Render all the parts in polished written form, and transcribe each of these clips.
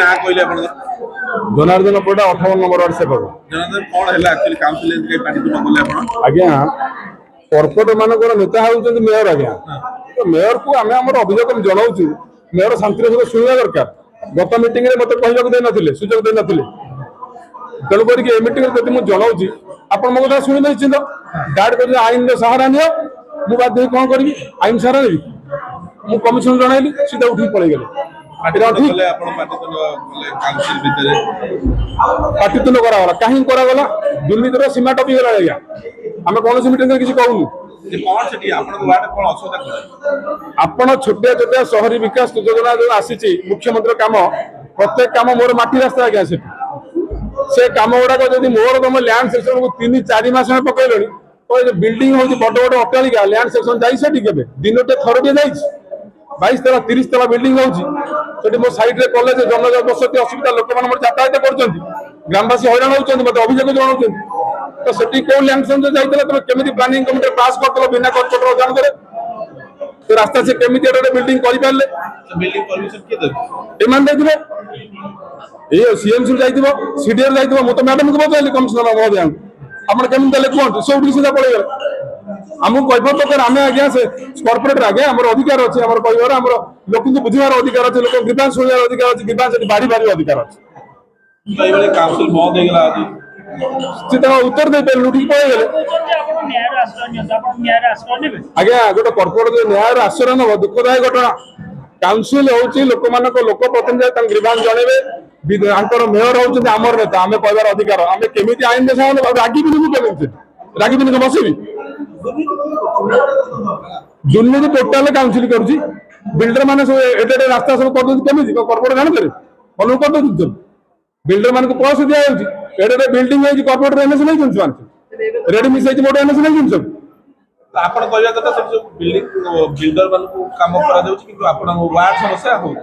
ना कहले आपण जनार्दन परिडा 58 नंबर वार्ड सेवक जनार्दन कोन हैला एक्चुअली काउंसिल के पार्टी तो बोले आपण आज्ञा कर्पोरेट मानकर नेता होउछन मेयर आज्ञा तो मेयर को आमे हमर अभियोग जणाउछु मेयर शांति सहित सुनिया दरकार गत मीटिंग रे मते कहବାକୁ देय नथिले सुजोग देय नथिले तेणु करके ए मीटिंग रे जति मु जणाउछि आपण मो कथा सुनि निश्चित डाड को आईन रो सहारा नियो मु बात देई कोन करबी आईन सहारा नेबी मु कमिशन जणाइली सीधा उठी पळै गेले बोले आपण पार्टी तो बोले काउंसिल भीतर पार्टीतुल करा कहीं करा गला दुर्नीतिर सीमा टपी गला आज्ञा आमे कोन मीटिंग रे किछि कहूनु कौन से आपण वार्ड कोन असुविधा करे आपण छोटिया छोटिया शहरी विकास योजना जो आसी मुख्यमंत्री काम प्रत्येक काम मोर माटी रास्ता आज्ञा से काम गुड़ाक जब मोर तुम लैंड सेक्शन को 3-4 मास में पकड़ तो बिल्डिंग हो बड़ बड़ अट्टालिका लैंड सेक्शन जाए दिनटे थरटे जा 22 तला 30 तला बिल्डिंग हो मो साइड रे कॉलेज जनबसती असुविधा लोक मैंने यातायात कर ग्रामवासी हैरान होती मतलब अभियोग जनाऊँ तो सेठी कौन लैंड सेक्शन जाइए तुम केमी प्लानिंग कमिटी पास कर बिना कर्पोरेटर अध्ययन करे तो रास्ता से केमी बिल्डिंग कर पारे बिल्डिंग परमिशन के दे एमान देथिबे ए सीएमसी जाइथिबो सीडीआर जाइथिबो मो तो मैडम को बताइली कमिशनर महोदय आपण केम देले कोन सब उठी सीधा पळे गेल हमु कहबो तो कर आमे आज्ञा से कॉर्पोरेटर आगे हमर अधिकार अछि हमर कहबार हमर लोक को बुझिवार अधिकार अछि लोक ग्रीवांस सुनिवार अधिकार अछि ग्रीवांस बारी बारी अधिकार अछि कई बेले काउंसिल बहुत हो गेला आज सीधा उत्तर दे पे लुठी पळे गेले आज्ञा गोटे कॉर्पोरेटर न्याय आश्रय न दुखदायक घटना काउंसिल होची लोक मानक लोक प्रतिनिधि तंग ग्रीवांस जणेबे आंकर मेयर होउछन हमर नेता आमे कहबार अधिकार आमे केमिति आईन दे सामने रागी बिनु केमिति रागी बिनु बसिबी दुर्नीति टोटाल काउंसिल करूची बिल्डर माने सब एटे रास्ता सब कर दउछ केमिति कॉर्पोरेट जान करे फॉलो कर दउछ बिल्डर मान को पैसा दिया होची एटे बिल्डिंग है कॉर्पोरेट एनएस नहीं जुनछ मान रेडी मिस है मोड एनएस नहीं जुनछ आपण कहया कथा सब बिल्डिंग बिल्डर मान को काम करा दउछ किंतु आपण वार्ड समस्या हो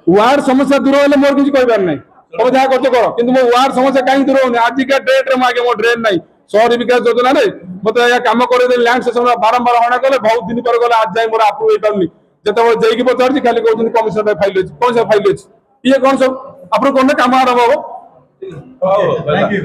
वार्ड समस्या दूर होले मोर किछ कहबार नै तब जा करते करो किंतु मो वार्ड समस्या काई दूर होने आज का डेट रे मागे मो ड्रेन नै शहरी विकास योजना रे मते या काम करे दे लैंड सेक्शन बारंबार होना गले बहुत दिन पर गले आज जाय मोर अप्रूव हे करनी जते जेई की पचार खाली कहउछन कमिशन रे फाइल अछि कोन से फाइल अछि ये कोन सब अप्रूव करने काम आरंभ हो थैंक यू